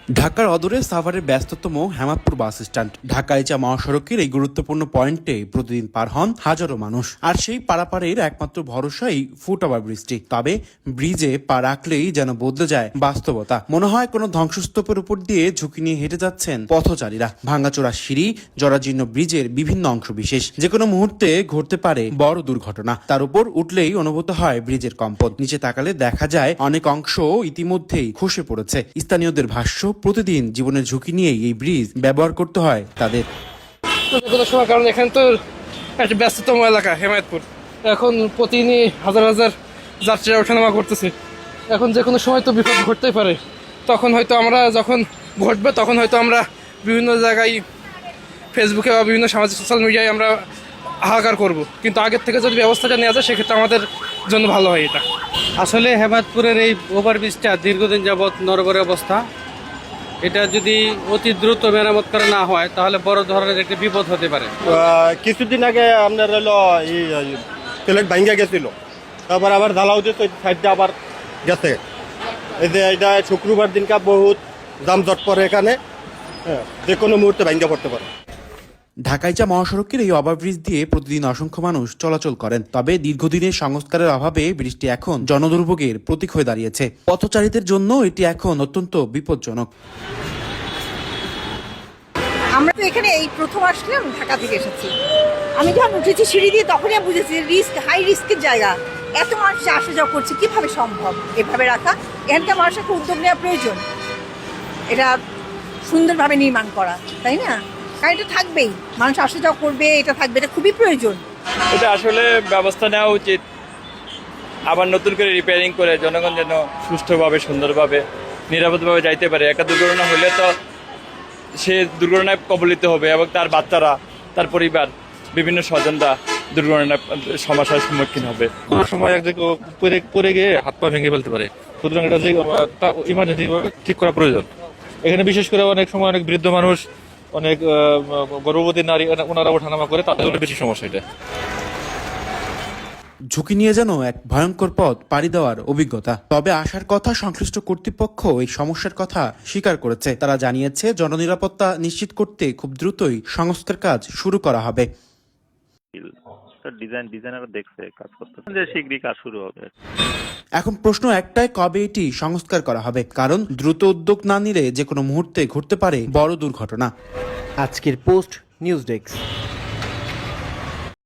ঢাকার অদূরে সাভারের ব্যস্ততম হেমাদপুর বাস স্ট্যান্ড ঢাকা ইচা মহাসড়কের এই গুরুত্বপূর্ণ পয়েন্টে প্রতিদিন পার হন হাজারো মানুষ। আর সেই পারাপারের একমাত্র ভরসাই ফুটওভার ব্রিজটি। তবে ব্রিজে পা রাখলেই যেন বদলে যায় বাস্তবতা। মনে হয় কোনো ধ্বংসস্তূপের উপর দিয়ে ঝুঁকি নিয়ে হেঁটে যাচ্ছেন পথচারীরা। ভাঙাচোরা সিঁড়ি, জরাজীর্ণ ব্রিজের বিভিন্ন অংশ বিশেষ, যে কোনো মুহূর্তে ঘটতে পারে বড় দুর্ঘটনা। তার উপর উঠলেই অনুভূত হয় ব্রিজের কম্পন। নিচে তাকালে দেখা যায় অনেক অংশ ইতিমধ্যেই খসে পড়েছে। স্থানীয়দের ভাষ্য, প্রতিদিন জীবনের ঝুঁকি নিয়েই এই ব্রিজ ব্যবহার করতে হয় তাদের। কোনো সময় কারণ এখানে তো একটা ব্যস্ততম এলাকা হেমায়তপুর, এখন প্রতিদিনই হাজার হাজার যাত্রীরা ওঠানামা করতেছে। এখন যে কোনো সময় তো বিপদ ঘটতেই পারে। তখন হয়তো আমরা যখন ঘটবে তখন হয়তো আমরা বিভিন্ন জায়গায় ফেসবুকে বা বিভিন্ন সামাজিক সোশ্যাল মিডিয়ায় আমরা হাহাকার করব, কিন্তু আগের থেকে যদি ব্যবস্থাটা নেওয়া যায় সেক্ষেত্রে আমাদের জন্য ভালো হয়। এটা আসলে হেমায়তপুরের এই ওভারব্রিজটা দীর্ঘদিন যাবৎ নড়বড়ে অবস্থা। এটা যদি অতি দ্রুত মেরামত করা না হয় তাহলে বড় ধরনের একটি বিপদ হতে পারে। কিছুদিন আগে আপনার হলো এই প্লেট ভাঙ্গা গেছিল, তারপর আবার ঢালাও দিচ্ছে সাইডটা আবার গেছে। এই যে এটা শুক্রবার দিনকা বহুত যানজট পড়ে এখানে, যে কোনো মুহূর্তে ভাঙ্গা পড়তে পারে। ঢাকাইচা মহাসড়কের এই ওভারব্রিজ দিয়ে প্রতিদিন অসংখ্য মানুষ চলাচল করেন। তবে দীর্ঘদিনের সংস্কারের অভাবে ব্রিজটি এখন জনদুর্ভোগের প্রতীক হয়ে দাঁড়িয়েছে। পথচারীদের জন্য এটি এখন অত্যন্ত বিপজ্জনক। আমরা তো এখানে এই প্রথম আসলাম, ঢাকা থেকে এসেছি। আমি যখন উঠেছি সিঁড়ি দিয়ে তখনই আমি বুঝেছি রিস্ক, হাই রিস্কের জায়গা। এত মানুষ আসা যাওয়া করছে, কিভাবে সম্ভব এভাবে রাখা? এখানকার মানুষের একটা উদ্যোগ নেওয়া প্রয়োজন, এটা সুন্দরভাবে নির্মাণ করা, তাই না? কারণ এটা থাকবেই, মানুষ আসা যাওয়া করবে, এটা থাকবে, এটা খুবই প্রয়োজন। এটা আসলে ব্যবস্থা নেওয়া উচিত, আবার নতুন করে রিপেয়ারিং করে জনগণ যেন সুষ্ঠুভাবে, সুন্দরভাবে, নিরাপদভাবে যাইতে পারে। একটা দুর্ঘটনা হলে তো সে দুর্ঘটনায় কবলিত হবে এবং তার বাচ্চারা, তার পরিবার, বিভিন্ন স্বজনরা দুর্ঘটনার সমস্যার সম্মুখীন হবে। কোনো সময় এক জায়গায় পরে গিয়ে হাত পা ভেঙে ফেলতে পারে। সুতরাং এটা ইমার্জেন্সি ঠিক করা প্রয়োজন। এখানে বিশেষ করে অনেক সময় অনেক বৃদ্ধ মানুষ, অনেক গর্ভবতী নারী, ওনারা ওঠানামা করে, তাদের জন্য বেশি সমস্যা এটা। ঝুঁকি নিয়ে যেন এক ভয়ঙ্কর পথ পাড়ি দেওয়ার অভিজ্ঞতা। তবে আসার কথা সংশ্লিষ্ট কর্তৃপক্ষ এই সমস্যার কথা স্বীকার করেছে। তারা জানিয়েছে জননিরাপত্তা নিশ্চিত করতে খুব দ্রুতই সংস্কার কাজ শুরু করা হবে। ডিজাইনার দেখছে, কাজ করতেছে, যে শীঘ্রই কাজ শুরু হবে। এখন প্রশ্ন একটাই, কবে এটি সংস্কার করা হবে? কারণ দ্রুত উদ্যোগ না নিলে যে কোনো মুহূর্তে ঘটতে পারে বড় দুর্ঘটনা। আজকের পোস্ট নিউজ ডেস্ক।